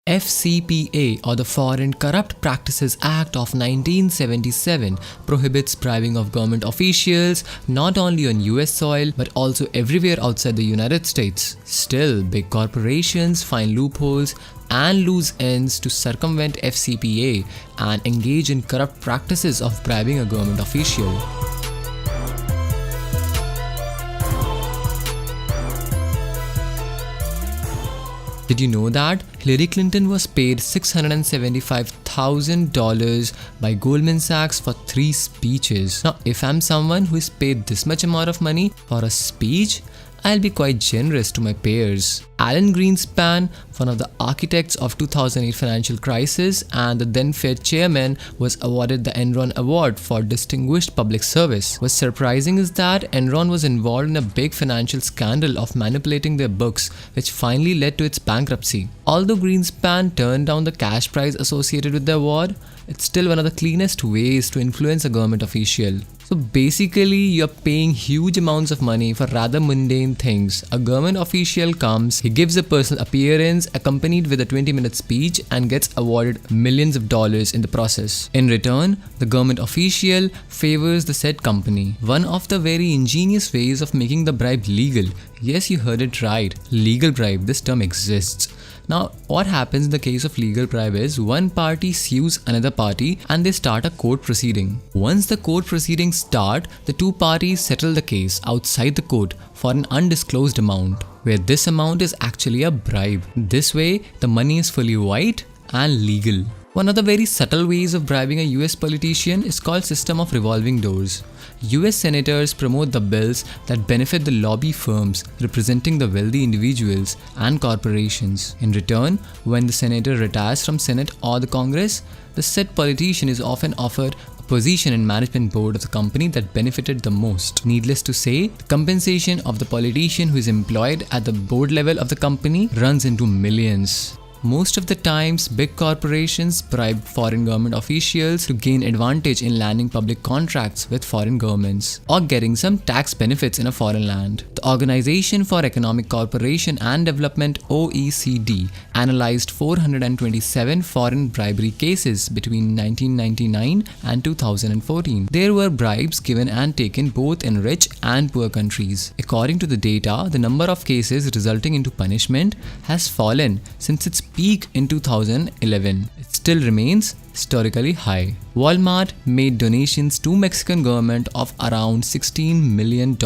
FCPA, or the Foreign Corrupt Practices Act of 1977, prohibits bribing of government officials not only on US soil but also everywhere outside the United States. Still, big corporations find loopholes and loose ends to circumvent FCPA and engage in corrupt practices of bribing a government official. Did you know that Hillary Clinton was paid $675,000 by Goldman Sachs for 3 speeches? Now, if I'm someone who is paid this much amount of money for a speech, I'll be quite generous to my peers. Alan Greenspan, one of the architects of 2008 financial crisis and the then Fed chairman, was awarded the ENRON award for distinguished public service. What's surprising is that ENRON was involved in a big financial scandal of manipulating their books, which finally led to its bankruptcy. Although Greenspan turned down the cash prize associated with the award, it's still one of the cleanest ways to influence a government official. So basically, you're paying huge amounts of money for rather mundane things. A government official comes, he gives a personal appearance accompanied with a 20-minute speech and gets awarded millions of dollars in the process. In return, the government official favors the said company. One of the very ingenious ways of making the bribe legal. Yes, you heard it right. Legal bribe, this term exists. Now, what happens in the case of legal bribe is one party sues another party and they start a court proceeding. Once the court proceedings start, the two parties settle the case outside the court for an undisclosed amount, where this amount is actually a bribe. This way, the money is fully white and legal. One of the very subtle ways of bribing a US politician is called system of revolving doors. US senators promote the bills that benefit the lobby firms representing the wealthy individuals and corporations. In return, when the senator retires from Senate or the Congress, the said politician is often offered a position in management board of the company that benefited the most. Needless to say, the compensation of the politician who is employed at the board level of the company runs into millions. Most of the times, big corporations bribe foreign government officials to gain advantage in landing public contracts with foreign governments or getting some tax benefits in a foreign land. The Organization for Economic Cooperation and Development (OECD) analyzed 427 foreign bribery cases between 1999 and 2014. There were bribes given and taken both in rich and poor countries. According to the data, the number of cases resulting into punishment has fallen since its peak in 2011. It still remains historically high. Walmart made donations to Mexican government of around $16 million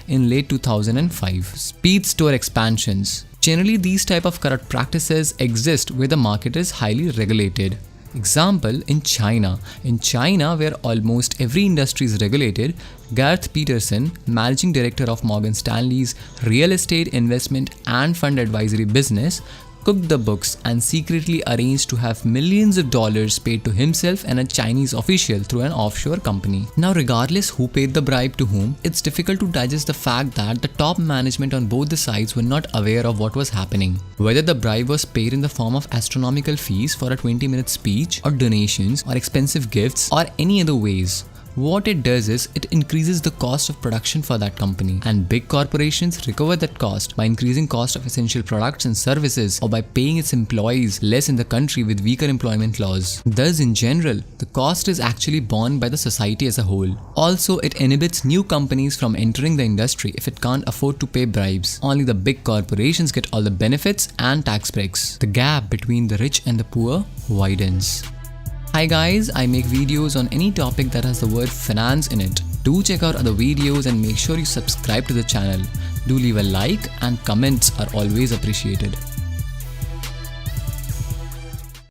in late 2005. Speed store expansions. Generally, these type of corrupt practices exist where the market is highly regulated. Example, in China. In China, where almost every industry is regulated, Garth Peterson, managing director of Morgan Stanley's real estate investment and fund advisory business, cooked the books and secretly arranged to have millions of dollars paid to himself and a Chinese official through an offshore company. Now, regardless who paid the bribe to whom, it's difficult to digest the fact that the top management on both the sides were not aware of what was happening. Whether the bribe was paid in the form of astronomical fees for a 20-minute speech or donations or expensive gifts or any other ways, what it does is it increases the cost of production for that company, and big corporations recover that cost by increasing cost of essential products and services or by paying its employees less in the country with weaker employment laws. Thus, in general, the cost is actually borne by the society as a whole. Also, it inhibits new companies from entering the industry if it can't afford to pay bribes. Only the big corporations get all the benefits and tax breaks. The gap between the rich and the poor widens. Hi guys, I make videos on any topic that has the word finance in it. Do check out other videos and make sure you subscribe to the channel. Do leave a like and comments are always appreciated.